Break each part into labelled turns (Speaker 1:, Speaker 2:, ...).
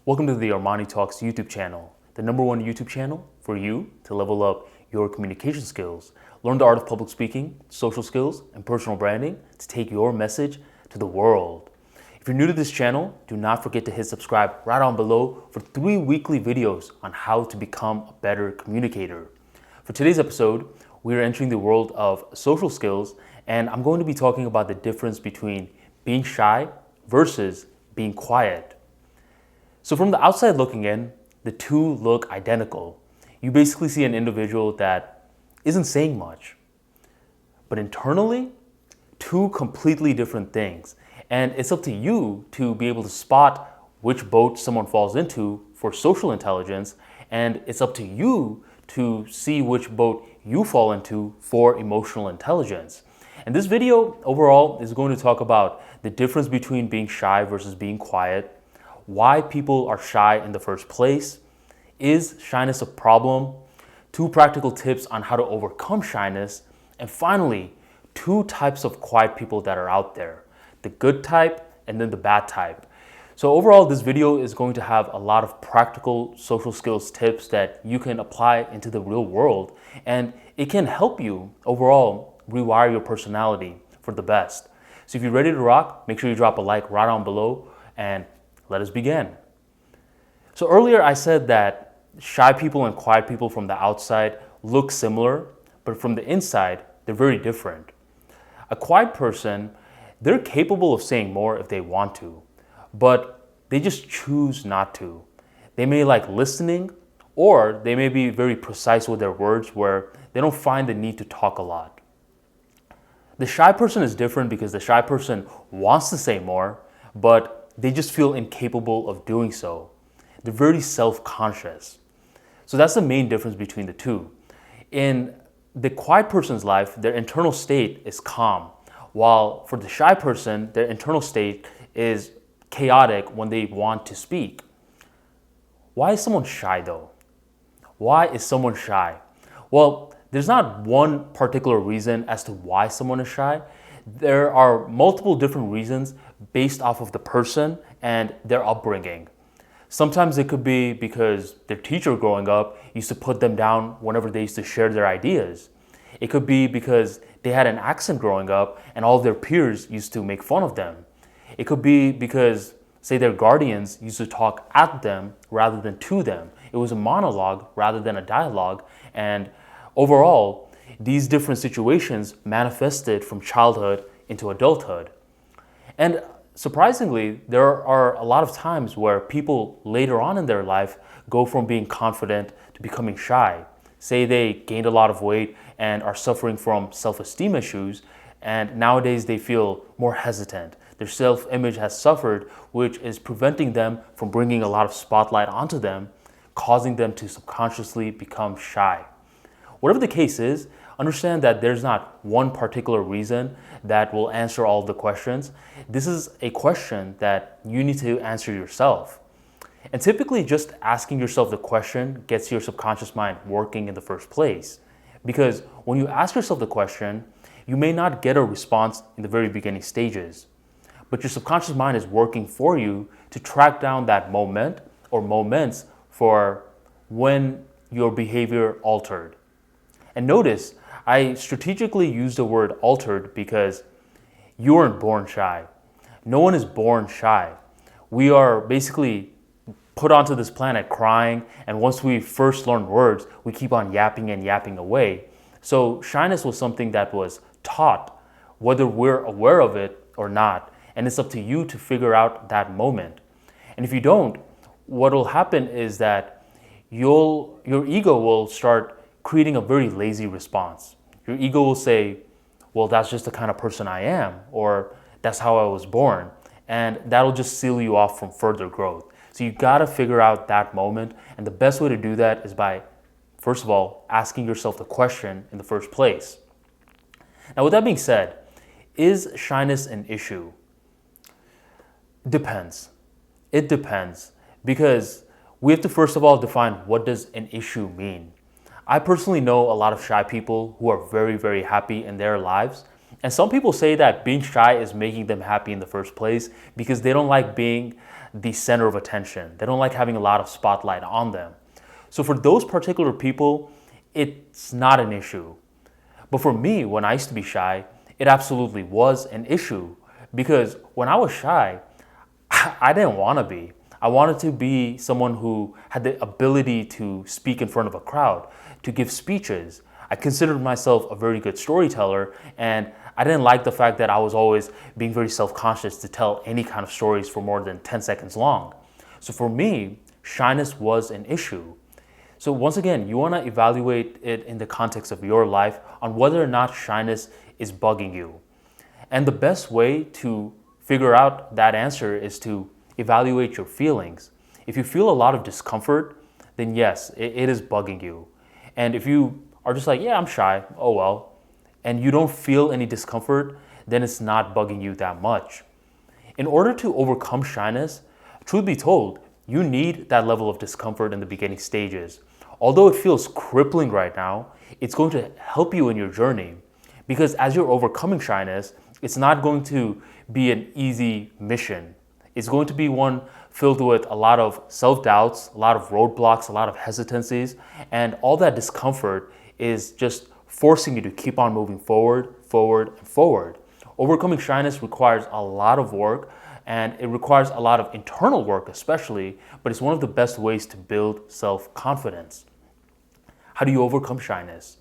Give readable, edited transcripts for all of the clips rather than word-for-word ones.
Speaker 1: Welcome to the ArmaniTalks YouTube channel, the #1 YouTube channel for you to level up your communication skills, learn the art of public speaking, social skills, and personal branding to take your message to the world. If you're new to this channel, do not forget to hit subscribe right on below for 3 weekly videos on how to become a better communicator. For today's episode, we are entering the world of social skills, and I'm going to be talking about the difference between being shy versus being quiet. So from the outside looking in, the two look identical. You basically see an individual that isn't saying much. But internally, two completely different things. And it's up to you to be able to spot which boat someone falls into for social intelligence, and it's up to you to see which boat you fall into for emotional intelligence. And this video overall is going to talk about the difference between being shy versus being quiet, why people are shy in the first place, is shyness a problem, 2 practical tips on how to overcome shyness, and finally, 2 types of quiet people that are out there, the good type and then the bad type. So overall, this video is going to have a lot of practical social skills tips that you can apply into the real world, and it can help you overall rewire your personality for the best. So if you're ready to rock, make sure you drop a like right on below, and let us begin. So earlier I said that shy people and quiet people from the outside look similar, but from the inside, they're very different. A quiet person, they're capable of saying more if they want to, but they just choose not to. They may like listening, or they may be very precise with their words where they don't find the need to talk a lot. The shy person is different because the shy person wants to say more, but they just feel incapable of doing so. They're very self-conscious. So that's the main difference between the two. In the quiet person's life, their internal state is calm, while for the shy person, their internal state is chaotic when they want to speak. Why is someone shy though? Why is someone shy? Well, there's not one particular reason as to why someone is shy. There are multiple different reasons based off of the person and their upbringing. Sometimes it could be because their teacher growing up used to put them down whenever they used to share their ideas. It could be because they had an accent growing up and all of their peers used to make fun of them. It could be because, say, their guardians used to talk at them rather than to them. It was a monologue rather than a dialogue, and overall, these different situations manifested from childhood into adulthood. And surprisingly, there are a lot of times where people later on in their life go from being confident to becoming shy. Say they gained a lot of weight and are suffering from self-esteem issues, and nowadays they feel more hesitant. Their self-image has suffered, which is preventing them from bringing a lot of spotlight onto them, causing them to subconsciously become shy. Whatever the case is, understand that there's not one particular reason that will answer all the questions. This is a question that you need to answer yourself. And typically just asking yourself the question gets your subconscious mind working in the first place. Because when you ask yourself the question, you may not get a response in the very beginning stages, but your subconscious mind is working for you to track down that moment or moments for when your behavior altered. And notice, I strategically used the word altered because you weren't born shy. No one is born shy. We are basically put onto this planet crying, and once we first learn words, we keep on yapping and yapping away. So shyness was something that was taught, whether we're aware of it or not, and it's up to you to figure out that moment. And if you don't, what will happen is that your ego will start creating a very lazy response. Your ego will say, well, that's just the kind of person I am, or that's how I was born. And that'll just seal you off from further growth. So you gotta figure out that moment. And the best way to do that is by, first of all, asking yourself the question in the first place. Now, with that being said, is shyness an issue? Depends. It depends, because we have to first of all define what does an issue mean. I personally know a lot of shy people who are very, very happy in their lives, And some people say that being shy is making them happy in the first place because they don't like being the center of attention. They don't like having a lot of spotlight on them. So for those particular people, it's not an issue. But for me, when I used to be shy, it absolutely was an issue because when I was shy, I didn't want to be. I wanted to be someone who had the ability to speak in front of a crowd, to give speeches. I considered myself a very good storyteller, and I didn't like the fact that I was always being very self-conscious to tell any kind of stories for more than 10 seconds long. So for me, shyness was an issue. So once again, you want to evaluate it in the context of your life on whether or not shyness is bugging you. And the best way to figure out that answer is to evaluate your feelings. If you feel a lot of discomfort, then yes, it is bugging you. And if you are just like, yeah, I'm shy, oh well, and you don't feel any discomfort, then it's not bugging you that much. In order to overcome shyness, truth be told, you need that level of discomfort in the beginning stages. Although it feels crippling right now, it's going to help you in your journey because as you're overcoming shyness, it's not going to be an easy mission. It's going to be one filled with a lot of self-doubts, a lot of roadblocks, a lot of hesitancies, and all that discomfort is just forcing you to keep on moving forward, forward, and forward. Overcoming shyness requires a lot of work, and it requires a lot of internal work especially, but it's one of the best ways to build self-confidence. How do you overcome shyness?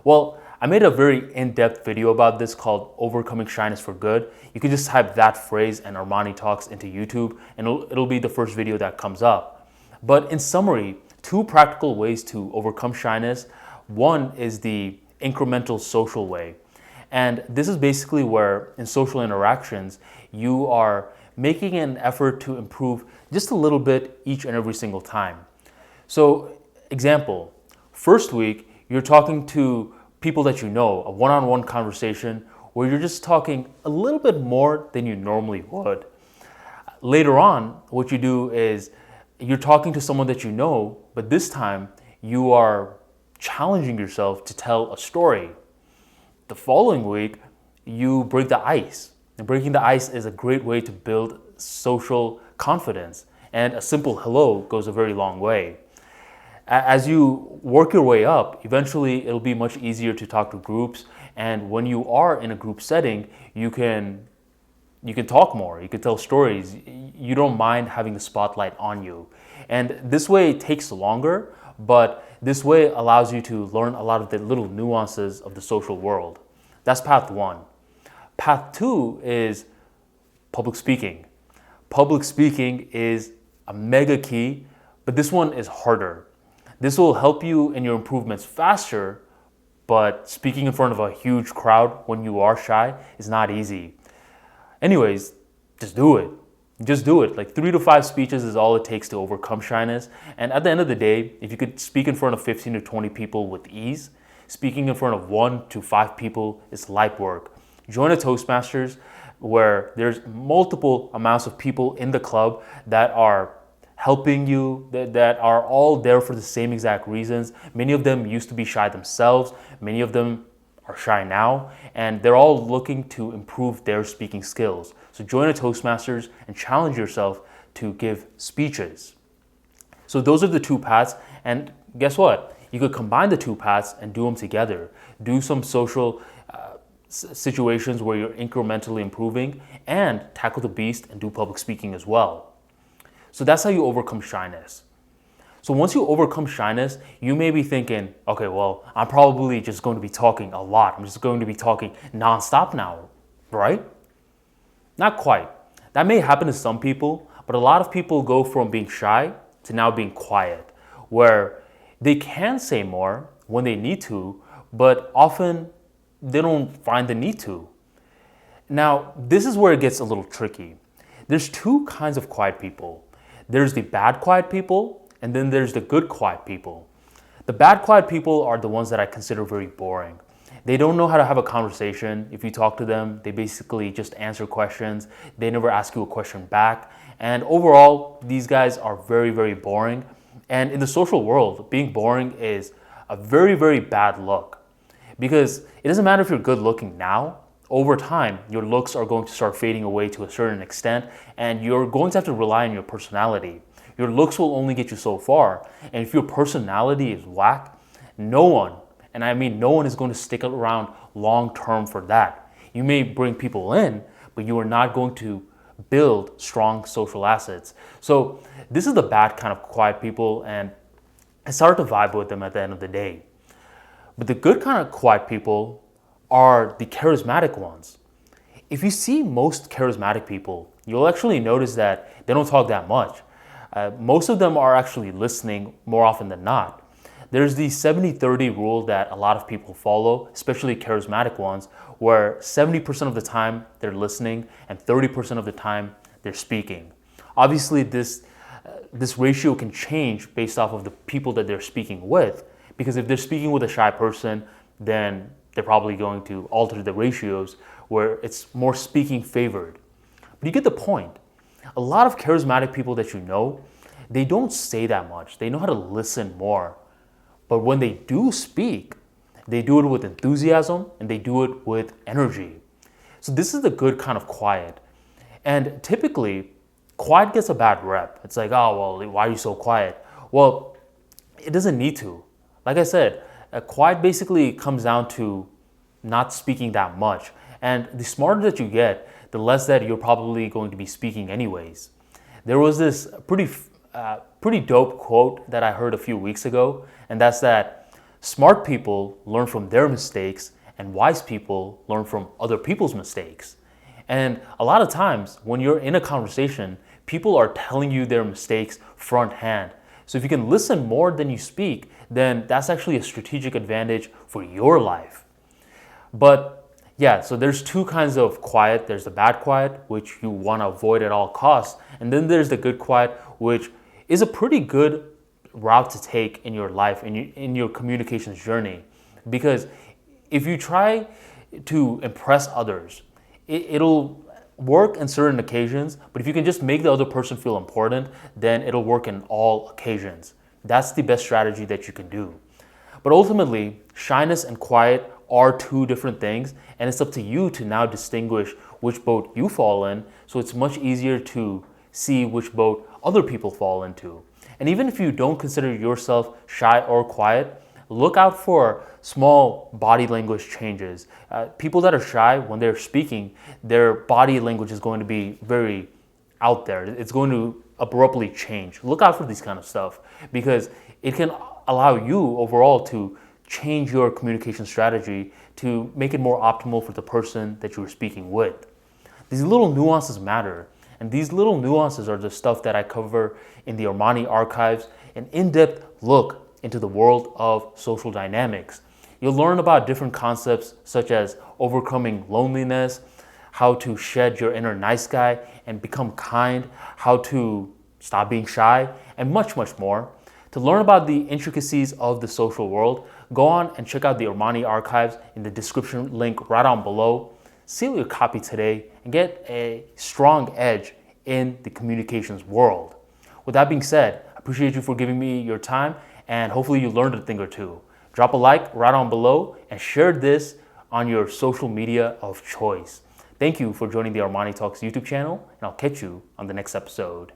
Speaker 1: Well, I made a very in-depth video about this called Overcoming Shyness for Good. You can just type that phrase and ArmaniTalks into YouTube and it'll be the first video that comes up. But in summary, 2 practical ways to overcome shyness. One is the incremental social way. And this is basically where in social interactions, you are making an effort to improve just a little bit each and every single time. So example, first week, you're talking to people that you know, a one-on-one conversation where you're just talking a little bit more than you normally would. Later on, what you do is you're talking to someone that you know, but this time you are challenging yourself to tell a story. The following week, you break the ice. And breaking the ice is a great way to build social confidence. And a simple hello goes a very long way. As you work your way up, eventually it'll be much easier to talk to groups. And when you are in a group setting, you can talk more, you can tell stories. You don't mind having the spotlight on you. And this way it takes longer, but this way allows you to learn a lot of the little nuances of the social world. That's path 1. Path 2 is public speaking. Public speaking is a mega key, but this one is harder. This will help you in your improvements faster, but speaking in front of a huge crowd when you are shy is not easy. Anyways, just do it. Just do it. Like 3 to 5 speeches is all it takes to overcome shyness. And at the end of the day, if you could speak in front of 15 to 20 people with ease, speaking in front of 1 to 5 people is light work. Join a Toastmasters where there's multiple amounts of people in the club that are helping you, that are all there for the same exact reasons. Many of them used to be shy themselves. Many of them are shy now, and they're all looking to improve their speaking skills. So join a Toastmasters and challenge yourself to give speeches. So those are the 2 paths, and guess what? You could combine the 2 paths and do them together. Do some social situations where you're incrementally improving and tackle the beast and do public speaking as well. So that's how you overcome shyness. So once you overcome shyness, you may be thinking, okay, well, I'm probably just going to be talking a lot. I'm just going to be talking nonstop now, right? Not quite. That may happen to some people, but a lot of people go from being shy to now being quiet, where they can say more when they need to, but often they don't find the need to. Now, this is where it gets a little tricky. There's 2 kinds of quiet people. There's the bad quiet people, and then there's the good quiet people. The bad quiet people are the ones that I consider very boring. They don't know how to have a conversation. If you talk to them, they basically just answer questions. They never ask you a question back. And overall, these guys are very, very boring. And in the social world, being boring is a very, very bad look. Because it doesn't matter if you're good looking now over time, your looks are going to start fading away to a certain extent, and you're going to have to rely on your personality. Your looks will only get you so far, and if your personality is whack, no one, and I mean no one, is going to stick around long term for that. You may bring people in, but you are not going to build strong social assets. So this is the bad kind of quiet people, and it's hard to vibe with them at the end of the day. But the good kind of quiet people are the charismatic ones. If you see most charismatic people, you'll actually notice that they don't talk that much. Most of them are actually listening more often than not. There's the 70-30 rule that a lot of people follow, especially charismatic ones, where 70% of the time they're listening and 30% of the time they're speaking. Obviously, this ratio can change based off of the people that they're speaking with, because if they're speaking with a shy person, then they're probably going to alter the ratios where it's more speaking favored. But you get the point. A lot of charismatic people that you know, they don't say that much. They know how to listen more. But when they do speak, they do it with enthusiasm and they do it with energy. So this is the good kind of quiet. And typically, quiet gets a bad rep. It's like, oh, well, why are you so quiet? Well, it doesn't need to. Like I said, quiet basically comes down to not speaking that much. And the smarter that you get, the less that you're probably going to be speaking anyways. There was this pretty dope quote that I heard a few weeks ago, and that's that smart people learn from their mistakes and wise people learn from other people's mistakes. And a lot of times when you're in a conversation, people are telling you their mistakes front hand. So if you can listen more than you speak, then that's actually a strategic advantage for your life. But yeah, so there's two kinds of quiet. There's the bad quiet, which you want to avoid at all costs. And then there's the good quiet, which is a pretty good route to take in your life, in your communications journey. Because if you try to impress others, it'll work in certain occasions, but if you can just make the other person feel important, then it'll work in all occasions. That's the best strategy that you can do. But ultimately, shyness and quiet are two different things, and it's up to you to now distinguish which boat you fall in, so it's much easier to see which boat other people fall into. And even if you don't consider yourself shy or quiet, look out for small body language changes. People that are shy, when they're speaking, their body language is going to be very out there. It's going to abruptly change. Look out for these kind of stuff, because it can allow you overall to change your communication strategy to make it more optimal for the person that you're speaking with. These little nuances matter, and these little nuances are the stuff that I cover in the Armani archives, an in-depth look into the world of social dynamics. You'll learn about different concepts such as overcoming loneliness, how to shed your inner nice guy and become kind, how to stop being shy, and much, much more. To learn about the intricacies of the social world, go on and check out the Armani archives in the description link right down below. Seal your copy today and get a strong edge in the communications world. With that being said, I appreciate you for giving me your time, and hopefully you learned a thing or two. Drop a like right on below and share this on your social media of choice. Thank you for joining the ArmaniTalks YouTube channel, and I'll catch you on the next episode.